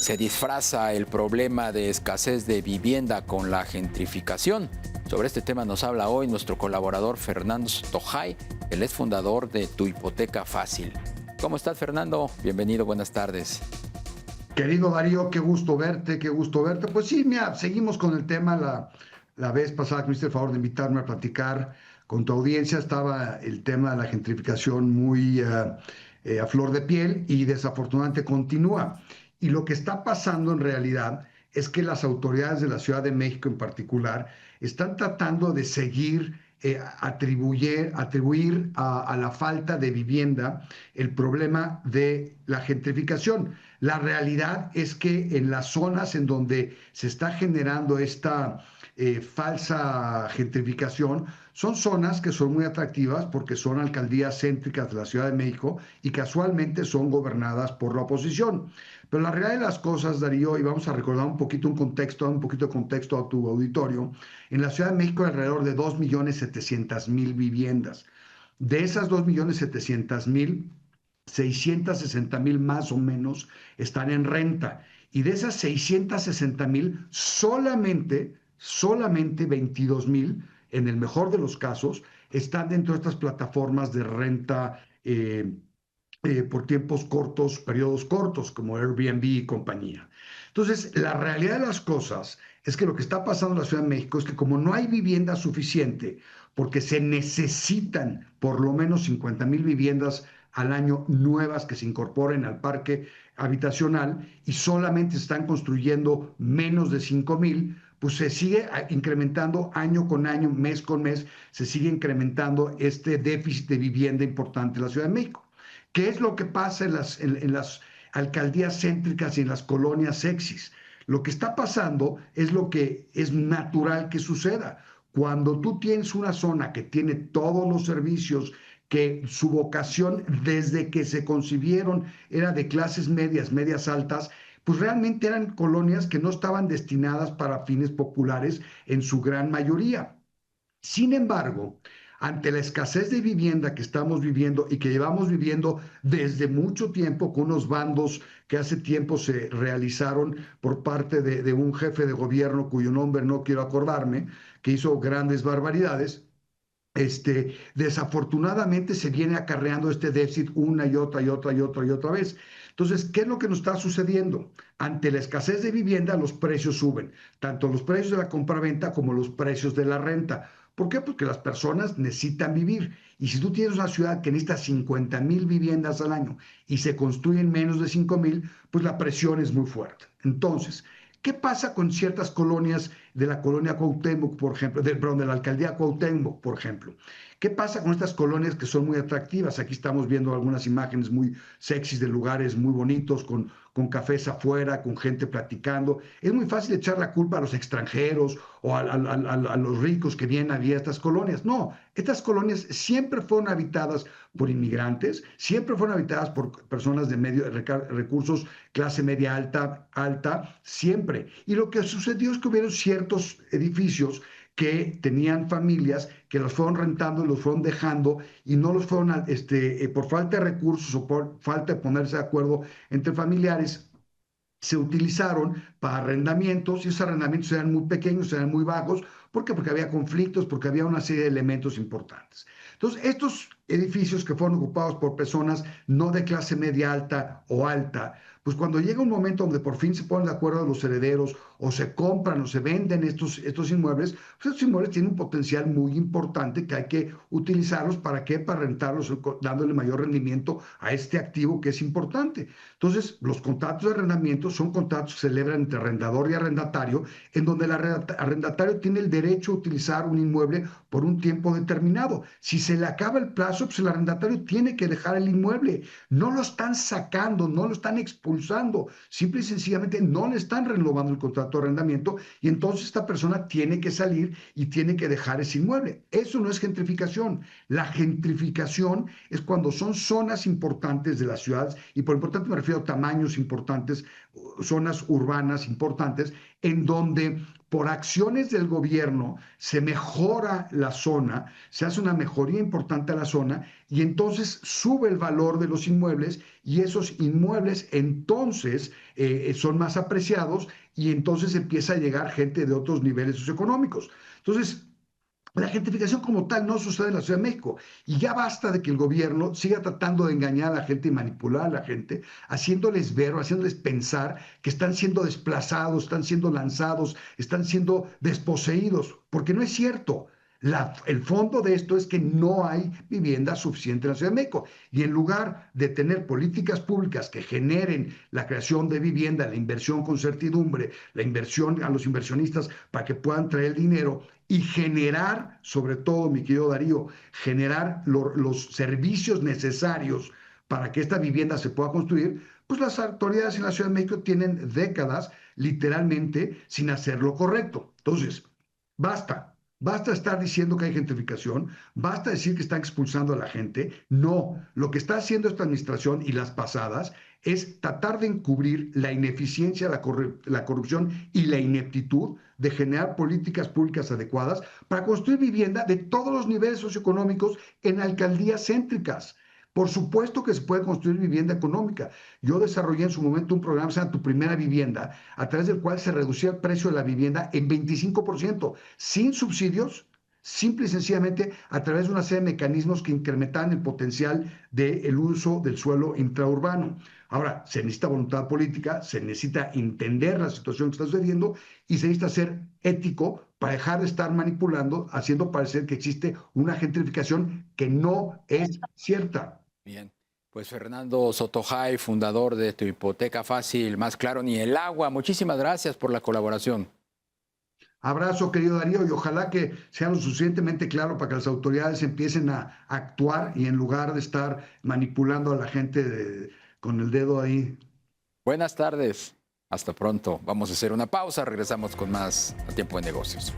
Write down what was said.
se disfraza el problema de escasez de vivienda con la gentrificación. Sobre este tema nos habla hoy nuestro colaborador Fernando Tojay, él es fundador de Tu Hipoteca Fácil. ¿Cómo estás, Fernando? Bienvenido, buenas tardes. Querido Darío, qué gusto verte, qué gusto verte. Pues sí, mira, seguimos con el tema. La vez pasada que me hiciste el favor de invitarme a platicar con tu audiencia, estaba el tema de la gentrificación muy a flor de piel y desafortunadamente continúa. Y lo que está pasando en realidad es que las autoridades de la Ciudad de México en particular están tratando de seguir atribuir a la falta de vivienda el problema de la gentrificación. La realidad es que en las zonas en donde se está generando esta falsa gentrificación, son zonas que son muy atractivas porque son alcaldías céntricas de la Ciudad de México y casualmente son gobernadas por la oposición. Pero la realidad de las cosas, Darío, y vamos a recordar un poquito de contexto a tu auditorio, en la Ciudad de México hay alrededor de 2.700.000 viviendas. De esas 2.700.000, 660.000 más o menos están en renta. Y de esas 660.000, solamente 22.000, en el mejor de los casos, están dentro de estas plataformas de renta por tiempos cortos, periodos cortos, como Airbnb y compañía. Entonces, la realidad de las cosas es que lo que está pasando en la Ciudad de México es que como no hay vivienda suficiente, porque se necesitan por lo menos 50.000 viviendas al año nuevas que se incorporen al parque habitacional y solamente se están construyendo menos de 5.000, pues se sigue incrementando año con año, mes con mes, se sigue incrementando este déficit de vivienda importante en la Ciudad de México. ¿Qué es lo que pasa en las alcaldías céntricas y en las colonias sexys? Lo que está pasando es lo que es natural que suceda. Cuando tú tienes una zona que tiene todos los servicios, que su vocación desde que se concibieron era de clases medias, medias altas, pues realmente eran colonias que no estaban destinadas para fines populares en su gran mayoría. Sin embargo, ante la escasez de vivienda que estamos viviendo y que llevamos viviendo desde mucho tiempo con unos bandos que hace tiempo se realizaron por parte de un jefe de gobierno cuyo nombre no quiero acordarme, que hizo grandes barbaridades, desafortunadamente se viene acarreando este déficit una y otra y otra y otra y otra vez. Entonces, ¿qué es lo que nos está sucediendo? Ante la escasez de vivienda, los precios suben, tanto los precios de la compraventa como los precios de la renta. ¿Por qué? Porque las personas necesitan vivir. Y si tú tienes una ciudad que necesita 50.000 viviendas al año y se construyen menos de 5.000, pues la presión es muy fuerte. Entonces, ¿qué pasa con ciertas colonias de la colonia Cuauhtémoc, por ejemplo, perdón, de la alcaldía Cuauhtémoc, por ejemplo? ¿Qué pasa con estas colonias que son muy atractivas? Aquí estamos viendo algunas imágenes muy sexys de lugares muy bonitos, con cafés afuera, con gente platicando. Es muy fácil echar la culpa a los extranjeros o a los ricos que vienen a vivir a estas colonias. No, estas colonias siempre fueron habitadas por inmigrantes, siempre fueron habitadas por personas de recursos, clase media alta, siempre. Y lo que sucedió es que hubieron ciertos edificios que tenían familias que los fueron rentando y los fueron dejando y no los fueron, por falta de recursos o por falta de ponerse de acuerdo entre familiares, se utilizaron para arrendamientos y esos arrendamientos eran muy pequeños, eran muy bajos. ¿Por qué? Porque había conflictos, porque había una serie de elementos importantes. Entonces, estos edificios que fueron ocupados por personas no de clase media alta o alta, pues cuando llega un momento donde por fin se ponen de acuerdo los herederos o se compran o se venden estos inmuebles, pues estos inmuebles tienen un potencial muy importante que hay que utilizarlos. ¿Para qué? Para rentarlos, dándole mayor rendimiento a este activo que es importante. Entonces, los contratos de arrendamiento son contratos que se celebran entre arrendador y arrendatario, en donde el arrendatario tiene el derecho a utilizar un inmueble por un tiempo determinado. Si se le acaba el plazo, pues el arrendatario tiene que dejar el inmueble. No lo están sacando, no lo están expulsando, simple y sencillamente no le están renovando el contrato de arrendamiento y entonces esta persona tiene que salir y tiene que dejar ese inmueble. Eso no es gentrificación. La gentrificación es cuando son zonas importantes de las ciudades, y por importante me refiero a tamaños importantes, zonas urbanas importantes, en donde por acciones del gobierno se mejora la zona, se hace una mejoría importante a la zona y entonces sube el valor de los inmuebles y esos inmuebles entonces son más apreciados y entonces empieza a llegar gente de otros niveles socioeconómicos. Entonces, la gentrificación como tal no sucede en la Ciudad de México y ya basta de que el gobierno siga tratando de engañar a la gente y manipular a la gente, haciéndoles ver o haciéndoles pensar que están siendo desplazados, están siendo lanzados, están siendo desposeídos, porque no es cierto. El fondo de esto es que no hay vivienda suficiente en la Ciudad de México. Y en lugar de tener políticas públicas que generen la creación de vivienda, la inversión con certidumbre, la inversión a los inversionistas para que puedan traer dinero y generar, sobre todo, mi querido Darío, generar los servicios necesarios para que esta vivienda se pueda construir, pues las autoridades en la Ciudad de México tienen décadas literalmente sin hacer lo correcto. Entonces, basta. Basta estar diciendo que hay gentrificación, basta decir que están expulsando a la gente. No, lo que está haciendo esta administración y las pasadas es tratar de encubrir la ineficiencia, la corrupción y la ineptitud de generar políticas públicas adecuadas para construir vivienda de todos los niveles socioeconómicos en alcaldías céntricas. Por supuesto que se puede construir vivienda económica. Yo desarrollé en su momento un programa que se llama Tu Primera Vivienda, a través del cual se reducía el precio de la vivienda en 25%, sin subsidios, simple y sencillamente a través de una serie de mecanismos que incrementaban el potencial del uso del suelo intraurbano. Ahora, se necesita voluntad política, se necesita entender la situación que está sucediendo y se necesita ser ético para dejar de estar manipulando, haciendo parecer que existe una gentrificación que no es cierta. Bien, pues Fernando Sotojay, fundador de Tu Hipoteca Fácil, más claro ni el agua. Muchísimas gracias por la colaboración. Abrazo, querido Darío, y ojalá que sea lo suficientemente claro para que las autoridades empiecen a actuar y en lugar de estar manipulando a la gente con el dedo ahí. Buenas tardes. Hasta pronto. Vamos a hacer una pausa. Regresamos con más a Tiempo de Negocios.